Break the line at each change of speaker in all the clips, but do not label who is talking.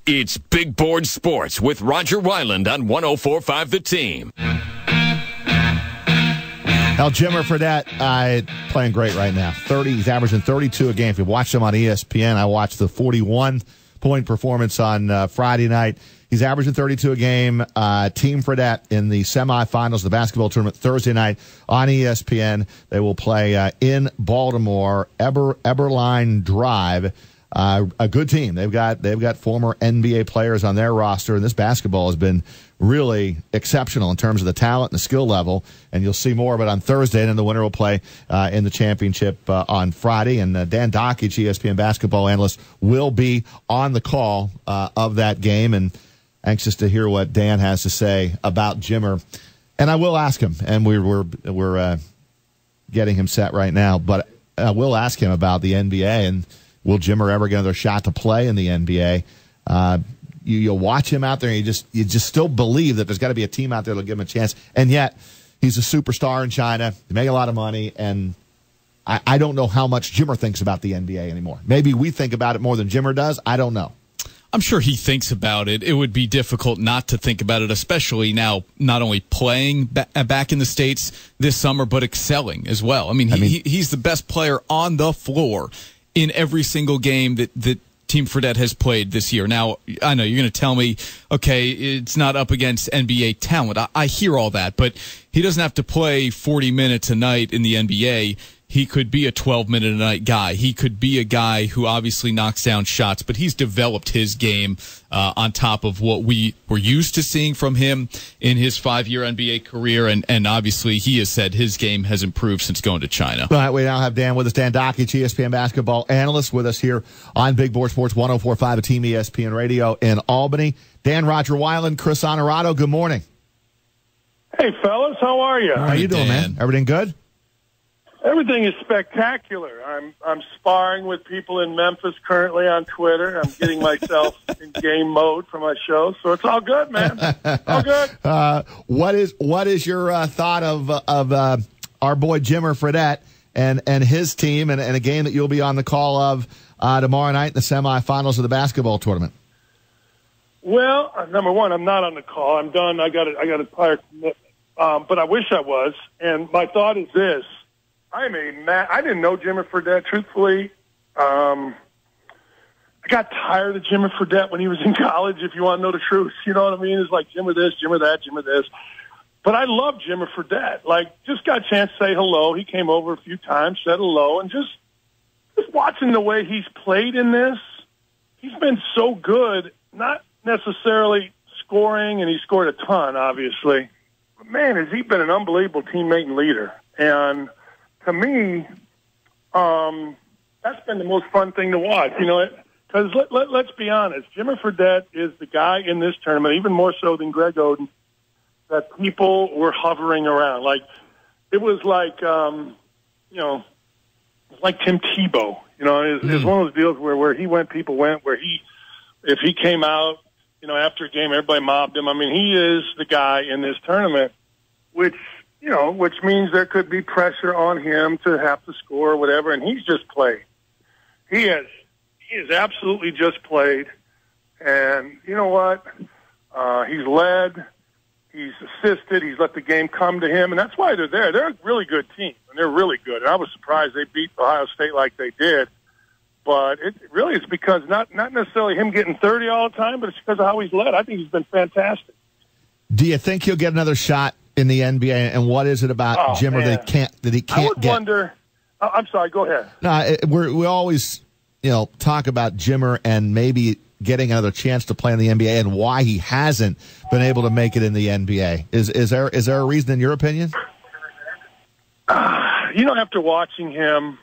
It's Big Board Sports with Roger Wyland on 104.5 The Team.
Now, Jimmer Fredette playing great right now. He's averaging 32 a game. If you watch him on ESPN, I watched the 41-point performance on Friday night. He's averaging 32 a game. Team Fredette in the semifinals of the basketball tournament Thursday night on ESPN. They will play in Baltimore, Eberline Drive. A good team. They've got former NBA players on their roster, and this basketball has been really exceptional in terms of the talent and the skill level. And you'll see more of it on Thursday, and then the winner will play in the championship on Friday. And Dan Dakich, ESPN basketball analyst, will be on the call of that game, and anxious to hear what Dan has to say about Jimmer. And I will ask him, and we're getting him set right now, but I will ask him about the NBA and will Jimmer ever get another shot to play in the NBA? You'll watch him out there, and you just still believe that there's got to be a team out there that'll give him a chance. And yet, he's a superstar in China. They make a lot of money, and I don't know how much Jimmer thinks about the NBA anymore. Maybe we think about it more than Jimmer does. I don't know.
I'm sure he thinks about it. It would be difficult not to think about it, especially now not only playing back in the States this summer, but excelling as well. I mean, he's the best player on the floor in every single game that Team Fredette has played this year. Now, I know you're going to tell me, okay, it's not up against NBA talent. I hear all that, but he doesn't have to play 40 minutes a night in the NBA. He could be a 12-minute-a-night guy. He could be a guy who obviously knocks down shots, but he's developed his game on top of what we were used to seeing from him in his 5-year NBA career, and obviously he has said his game has improved since going to China.
All right, we now have Dan with us, Dan Dakich, ESPN basketball analyst, with us here on Big Board Sports 104.5 at Team ESPN Radio in Albany. Dan, Roger Wyland, Chris Honorado, good morning.
Hey, fellas, how are you?
How you doing, man? Everything good?
Everything is spectacular. I'm sparring with people in Memphis currently on Twitter. I'm getting myself in game mode for my show, so it's all good, man. All good.
What is your thought of our boy Jimmer Fredette and his team and a game that you'll be on the call of tomorrow night in the semifinals of the basketball tournament?
Well, number one, I'm not on the call. I'm done. I got a prior commitment, but I wish I was. And my thought is this. I didn't know Jimmer Fredette, truthfully. I got tired of Jimmer Fredette when he was in college, if you want to know the truth. You know what I mean? It's like Jimmer this, Jimmer that, Jimmer this. But I love Jimmer Fredette. Like, just got a chance to say hello. He came over a few times, said hello, and just watching the way he's played in this, he's been so good, not necessarily scoring, and he scored a ton, obviously. But, man, has he been an unbelievable teammate and leader. And to me, that's been the most fun thing to watch, you know, because let's be honest, Jimmer Fredette is the guy in this tournament, even more so than Greg Oden, that people were hovering around. Like, it was like, like Tim Tebow, you know, it was one of those deals where he went, people went, where if he came out, you know, after a game, everybody mobbed him. I mean, he is the guy in this tournament, which means there could be pressure on him to have to score or whatever, and he's just played. He has absolutely just played, and you know what? He's led, he's assisted, he's let the game come to him, and that's why they're there. They're a really good team, and they're really good. And I was surprised they beat Ohio State like they did, but it really is because not necessarily him getting 30 all the time, but it's because of how he's led. I think he's been fantastic.
Do you think he'll get another shot in the NBA, and what is it about Jimmer that he can't
I would wonder. I'm sorry. Go ahead.
No, we always talk about Jimmer and maybe getting another chance to play in the NBA and why he hasn't been able to make it in the NBA. Is there a reason in your opinion?
After watching him,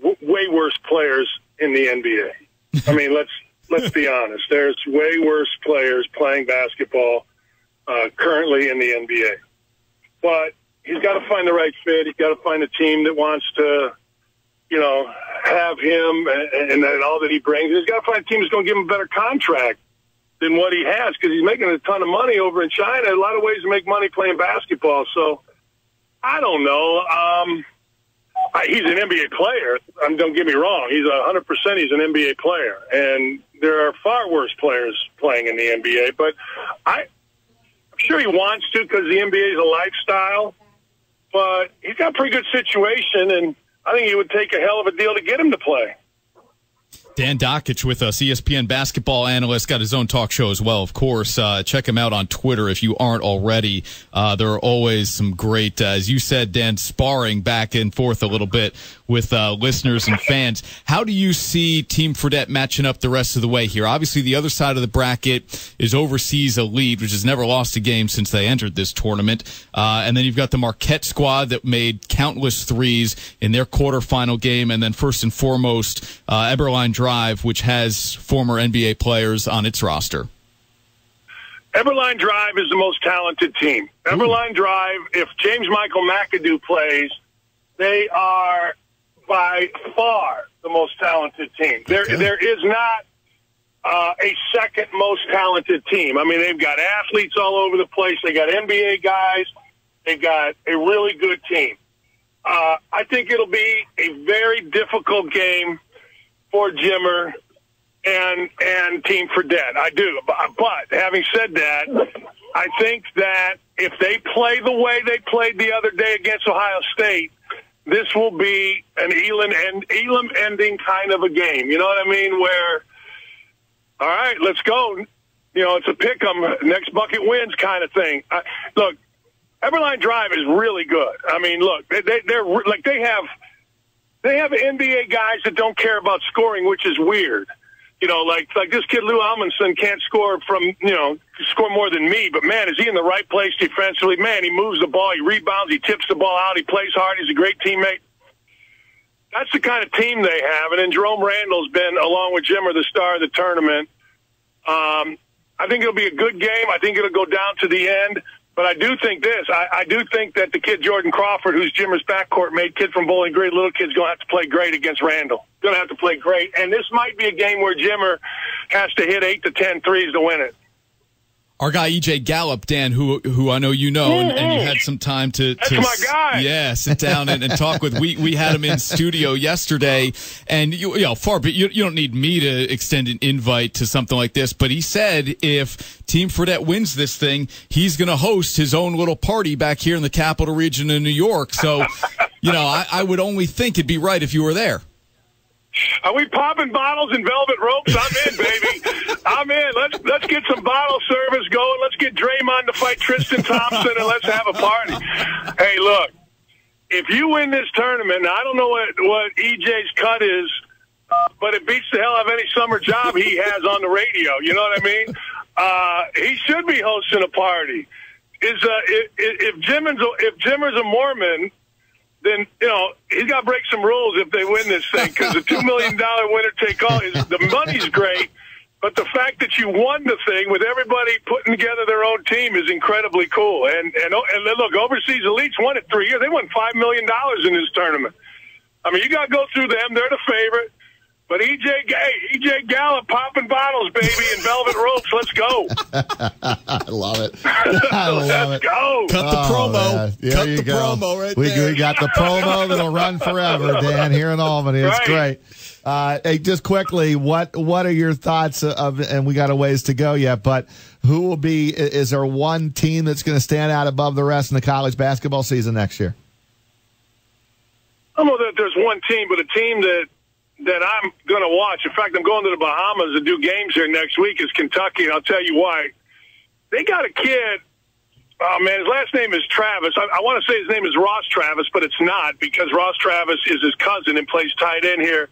way worse players in the NBA. I mean, let's be honest. There's way worse players playing basketball currently in the NBA. But he's got to find the right fit. He's got to find a team that wants to, have him and all that he brings. He's got to find a team that's going to give him a better contract than what he has because he's making a ton of money over in China. A lot of ways to make money playing basketball. So I don't know. He's an NBA player. Don't get me wrong. He's 100%. He's an NBA player, and there are far worse players playing in the NBA. But I'm sure he wants to because the NBA is a lifestyle. But he's got a pretty good situation, and I think it would take a hell of a deal to get him to play.
Dan Dakich with us, ESPN basketball analyst, got his own talk show as well, of course. Check him out on Twitter if you aren't already. There are always some great, as you said, Dan, sparring back and forth a little bit with listeners and fans. How do you see Team Fredette matching up the rest of the way here? Obviously, the other side of the bracket is Overseas Elite, which has never lost a game since they entered this tournament. And then you've got the Marquette squad that made countless threes in their quarterfinal game. And then first and foremost, Eberline Drive, which has former NBA players on its roster.
Eberline Drive is the most talented team. Eberline Drive, if James Michael McAdoo plays, they are by far the most talented team. There is not a second most talented team. I mean, they've got athletes all over the place. They got NBA guys. They got a really good team. I think it'll be a very difficult game for Jimmer and Team Fredette. I do. But having said that, I think that if they play the way they played the other day against Ohio State, this will be an Elam ending kind of a game. You know what I mean? Where, all right, let's go. You know, it's a pick 'em, next bucket wins kind of thing. Look, Eberline Drive is really good. I mean, look, they're like they have NBA guys that don't care about scoring, which is weird. You know, like this kid Lou Amundsen can't score score more than me, but man, is he in the right place defensively? Man, he moves the ball, he rebounds, he tips the ball out, he plays hard, he's a great teammate. That's the kind of team they have. And then Jerome Randall's been, along with Jimmer, the star of the tournament. I think it'll be a good game. I think it'll go down to the end. But I do think this. I do think that the kid Jordan Crawford, who's Jimmer's backcourt mate, kid from Bowling Green, little kid's going to have to play great against Randall. Going to have to play great. And this might be a game where Jimmer has to hit 8 to 10 threes to win it.
Our guy EJ Gallup, Dan, who I know you know, and you had some time to
That's my guy.
Yeah, sit down and talk with. We had him in studio yesterday, and you know, but you don't need me to extend an invite to something like this. But he said if Team Fredette wins this thing, he's going to host his own little party back here in the Capital Region of New York. So, you know, I would only think it'd be right if you were there.
Are we popping bottles and velvet ropes? I'm in, baby. I'm in. Let's get some bottle service going. Let's get Draymond to fight Tristan Thompson, and let's have a party. Hey, look, if you win this tournament, now I don't know what EJ's cut is, but it beats the hell out of any summer job he has on the radio. You know what I mean? He should be hosting a party. If Jimmer's a Mormon, then, you know, he's got to break some rules if they win this thing, because the $2 million winner-take-all is the money's great, but the fact that you won the thing with everybody putting together their own team is incredibly cool. And look, Overseas Elites won it 3 years. They won $5 million in this tournament. I mean, you got to go through them. They're the favorite. But EJ Gallup popping bottles, baby, and velvet ropes. Let's go.
I love it. I love
Let's go.
Cut the promo.
There you go.
Promo right there.
We got the promo that'll run forever, Dan, here in Albany. It's great. Hey, just quickly, what are your thoughts of, and we got a ways to go yet, but who will be, is there one team that's going to stand out above the rest in the college basketball season next year?
I don't know that there's one team, but a team that I'm going to watch. In fact, I'm going to the Bahamas to do games here next week is Kentucky, and I'll tell you why. They got a kid, oh, man, his last name is Travis. I want to say his name is Ross Travis, but it's not, because Ross Travis is his cousin and plays tight end here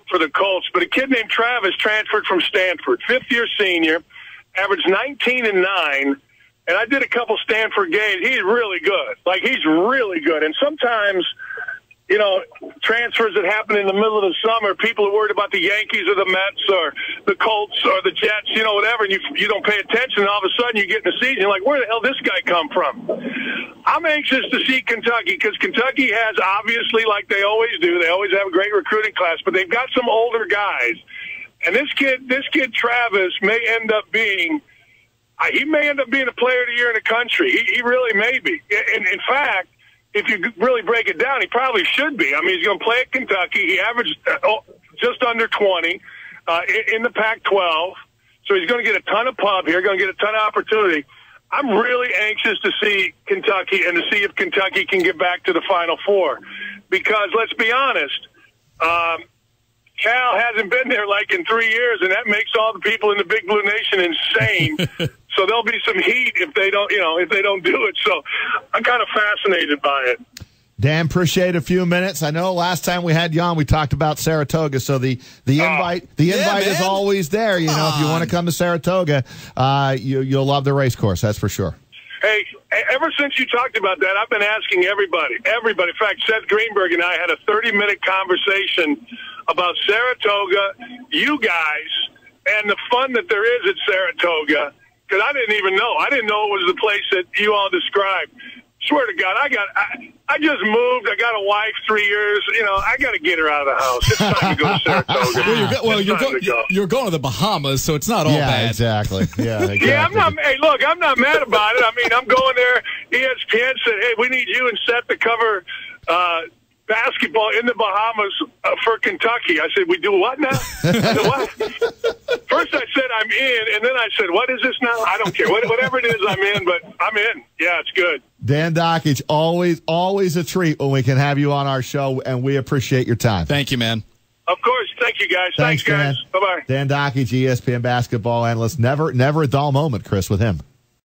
for the Colts. But a kid named Travis transferred from Stanford, fifth-year senior, averaged 19 and 9, and I did a couple Stanford games. He's really good. Like, he's really good. And sometimes, you know, transfers that happen in the middle of the summer, people are worried about the Yankees or the Mets or the Colts or the Jets, you know, whatever, and you don't pay attention, and all of a sudden you get in the season, you're like, where the hell did this guy come from? I'm anxious to see Kentucky, because Kentucky has, obviously, like they always do, they always have a great recruiting class, but they've got some older guys. And this kid Travis may end up being a player of the year in the country. He really may be. And in fact, if you really break it down, he probably should be. I mean, he's going to play at Kentucky. He averaged just under 20 in the Pac-12. So he's going to get a ton of pub here, going to get a ton of opportunity. I'm really anxious to see Kentucky and to see if Kentucky can get back to the Final Four. Because let's be honest, Cal hasn't been there like in 3 years, and that makes all the people in the Big Blue Nation insane. So there'll be some heat if they don't, if they don't do it. So I'm kind of fascinated by it.
Dan, appreciate a few minutes. I know last time we had you on, we talked about Saratoga. So the invite is always there. You know, if you want to come to Saratoga, you'll love the race course. That's for sure.
Hey, ever since you talked about that, I've been asking everybody. In fact, Seth Greenberg and I had a 30-minute conversation about Saratoga, you guys, and the fun that there is at Saratoga. Because I didn't even know. I didn't know it was the place that you all described. Swear to God, I just moved. I got a wife 3 years. I got to get her out of the house. It's time to go to Saratoga.
You're going to the Bahamas, so it's not all bad.
Exactly. Yeah, exactly.
Yeah, I'm not mad about it. I mean, I'm going there. ESPN said, hey, we need you and Seth to cover basketball in the Bahamas for Kentucky. I said, we do what now? I said, what? First I said I'm in, and then I said, what is this now? I don't care. Whatever it is, I'm in, but I'm in. Yeah, it's good.
Dan Dakich, always a treat when we can have you on our show, and we appreciate your time.
Thank you, man.
Of course. Thank you, guys. Thanks guys. Bye-bye.
Dan Dakich, ESPN basketball analyst. Never a dull moment, Chris, with him.